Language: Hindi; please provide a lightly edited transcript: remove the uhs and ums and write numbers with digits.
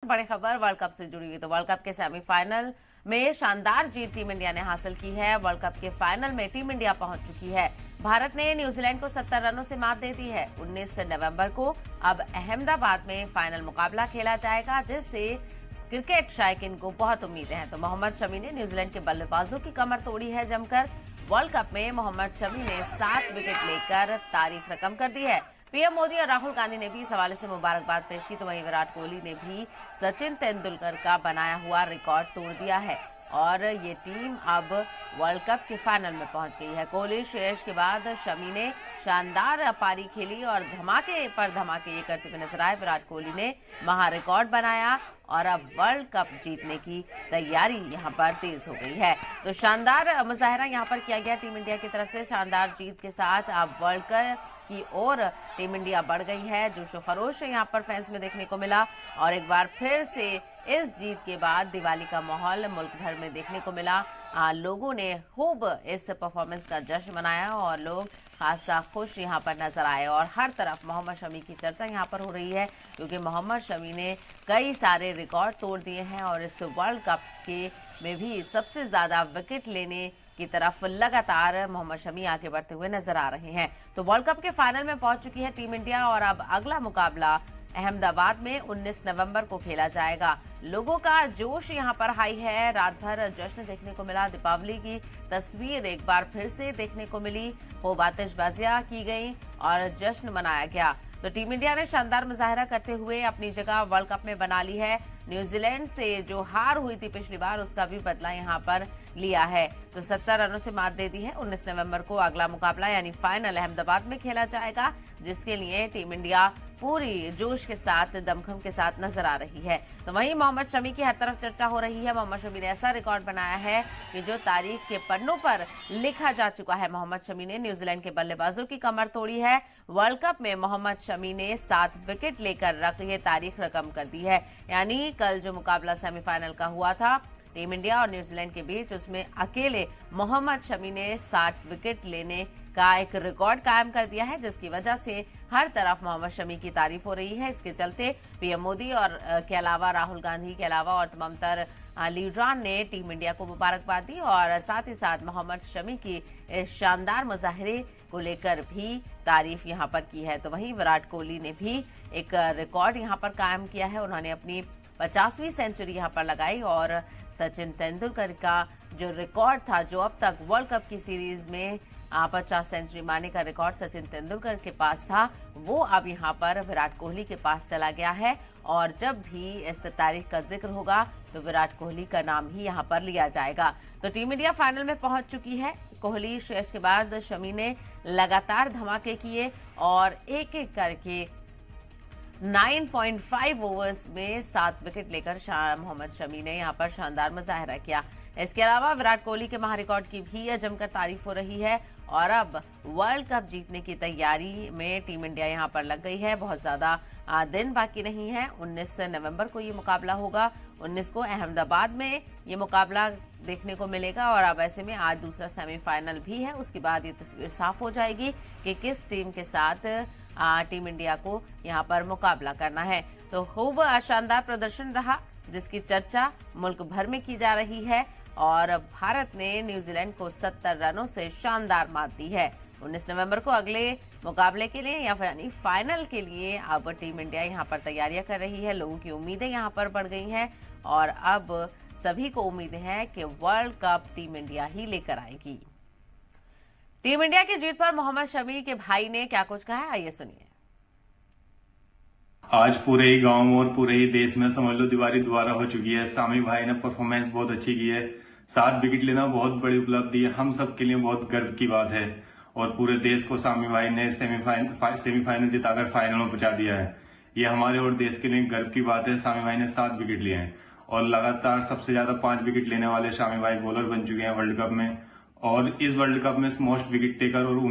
बड़ी खबर वर्ल्ड कप से जुड़ी हुई। तो वर्ल्ड कप के सेमीफाइनल में शानदार जीत टीम इंडिया ने हासिल की है। वर्ल्ड कप के फाइनल में टीम इंडिया पहुंच चुकी है। भारत ने न्यूजीलैंड को 70 रनों से मात दे दी है। 19 नवंबर को अब अहमदाबाद में फाइनल मुकाबला खेला जाएगा, जिससे क्रिकेट शायकीन को बहुत उम्मीदें हैं। तो मोहम्मद शमी ने न्यूजीलैंड के बल्लेबाजों की कमर तोड़ी है जमकर। वर्ल्ड कप में मोहम्मद शमी ने 7 विकेट लेकर तारीख रकम कर दी है। पीएम मोदी और राहुल गांधी ने भी इस हवाले से मुबारकबाद पेश की। तो वहीं विराट कोहली ने भी सचिन तेंदुलकर का बनाया हुआ रिकॉर्ड तोड़ दिया है और ये टीम अब वर्ल्ड कप के फाइनल में पहुंच गई है। कोहली श्रेयस के बाद शमी ने शानदार पारी खेली और धमाके पर धमाके ये करते हुए नजर आए। विराट कोहली ने महा रिकॉर्ड बनाया और अब वर्ल्ड कप जीतने की तैयारी यहां पर तेज हो गई है। तो शानदार मुजाहरा यहां पर किया गया टीम इंडिया की तरफ से। शानदार जीत के साथ अब वर्ल्ड कप की ओर टीम इंडिया बढ़ गई है। जोश व खरोश यहां पर फैंस में देखने को मिला और एक बार फिर से इस जीत के बाद दिवाली का माहौल मुल्क भर में देखने को मिला। लोगों ने खूब इस परफॉर्मेंस का जश्न मनाया और लोग खासा खुश यहां पर नजर आए और हर तरफ मोहम्मद शमी की चर्चा यहां पर हो रही है, क्योंकि मोहम्मद शमी ने कई सारे रिकॉर्ड तोड़ दिए हैं और इस वर्ल्ड कप के में भी सबसे ज्यादा विकेट लेने की तरफ लगातार मोहम्मद शमी आगे बढ़ते हुए नजर आ रहे हैं। तो वर्ल्ड कप के फाइनल में पहुंच चुकी है टीम इंडिया और अब अगला मुकाबला अहमदाबाद में 19 नवंबर को खेला जाएगा। लोगों का जोश यहां पर हाई है। रात भर जश्न देखने को मिला। दीपावली की तस्वीर एक बार फिर से देखने को मिली। खूब आतिशबाजियां की गई और जश्न मनाया गया। तो टीम इंडिया ने शानदार मुजाहरा करते हुए अपनी जगह वर्ल्ड कप में बना ली है। न्यूजीलैंड से जो हार हुई थी पिछली बार, उसका भी बदला यहां पर लिया है। तो 70 रनों से मात दे दी है। 19 नवंबर को अगला मुकाबला यानी फाइनल अहमदाबाद में खेला जाएगा, जिसके लिए टीम इंडिया पूरी जोश के साथ दमखम के साथ नजर आ रही है। तो वहीं मोहम्मद शमी की हर तरफ चर्चा हो रही है। मोहम्मद शमी ने ऐसा रिकॉर्ड बनाया है कि जो तारीख के पन्नों पर लिखा जा चुका है। मोहम्मद शमी ने न्यूजीलैंड के बल्लेबाजों की कमर तोड़ी है। वर्ल्ड कप में मोहम्मद शमी ने 7 विकेट लेकर ये तारीख रकम कर दी है। यानी कल जो मुकाबला सेमीफाइनल का हुआ था टीम इंडिया और न्यूजीलैंड के बीच, उसमें अकेले मोहम्मद शमी ने 60 विकेट लेने का एक रिकॉर्ड कायम कर दिया है, जिसकी वजह से हर तरफ मोहम्मद शमी की तारीफ हो रही है। इसके चलते पीएम मोदी और के अलावा राहुल गांधी के अलावा और तमाम तर लीडरान ने टीम इंडिया को मुबारकबाद दी और साथ ही साथ मोहम्मद शमी की इस शानदार मुजाहरे को लेकर भी तारीफ यहां पर की है। तो वहीं विराट कोहली ने भी एक रिकॉर्ड यहां पर कायम किया है। उन्होंने अपनी 50वीं सेंचुरी यहां पर लगाई और सचिन तेंदुलकर का जो रिकॉर्ड था, जो अब तक वर्ल्ड कप की सीरीज में 50 सेंचुरी मारने का रिकॉर्ड सचिन तेंदुलकर के पास था, वो अब यहां पर विराट कोहली के पास चला गया है। और जब भी इस तारीख का जिक्र होगा तो विराट कोहली का नाम ही यहां पर लिया जाएगा। तो टीम इंडिया फाइनल में पहुंच चुकी है। कोहली श्रेयस के बाद शमी ने लगातार धमाके किए और एक एक करके 9.5 ओवर्स में 7 विकेट लेकर मोहम्मद शमी ने यहां पर शानदार मुजाहरा किया। इसके अलावा विराट कोहली के महारिकॉर्ड की भी जमकर तारीफ हो रही है और अब वर्ल्ड कप जीतने की तैयारी में टीम इंडिया यहां पर लग गई है। बहुत ज्यादा दिन बाकी नहीं है। 19 नवंबर को ये मुकाबला होगा। 19 को अहमदाबाद में ये मुकाबला देखने को मिलेगा और अब ऐसे में आज दूसरा सेमीफाइनल भी है। उसके बाद ये तस्वीर साफ हो जाएगी कि किस टीम के साथ टीम इंडिया को यहां पर मुकाबला करना है। तो खूब शानदार प्रदर्शन रहा, जिसकी चर्चा मुल्क भर में की जा रही है और भारत ने न्यूजीलैंड को 70 रनों से शानदार मात दी है। 19 नवंबर को अगले मुकाबले के लिए या यानी फाइनल के लिए अब टीम इंडिया यहां पर तैयारियां कर रही है। लोगों की उम्मीदें यहां पर बढ़ गई हैं और अब सभी को उम्मीदें हैं कि वर्ल्ड कप टीम इंडिया ही लेकर आएगी। टीम इंडिया की जीत पर मोहम्मद शमी के भाई ने क्या कुछ कहा है, आइए सुनिए। आज पूरे ही गांव और पूरे ही देश में समझ लो दिवाली दोबारा हो चुकी है। सामी भाई ने परफॉर्मेंस बहुत अच्छी की है। 7 विकेट लेना बहुत बड़ी उपलब्धि है, हम सब के लिए बहुत गर्व की बात है और पूरे देश को सामी भाई ने सेमीफाइनल जिताकर फाइनल में पहुंचा दिया है। ये हमारे और देश के लिए गर्व की बात है। सामी भाई ने 7 विकेट लिए हैं और लगातार सबसे ज्यादा 5 विकेट लेने वाले सामी भाई बॉलर बन चुके हैं वर्ल्ड कप में और इस वर्ल्ड कप में मोस्ट विकेट टेकर और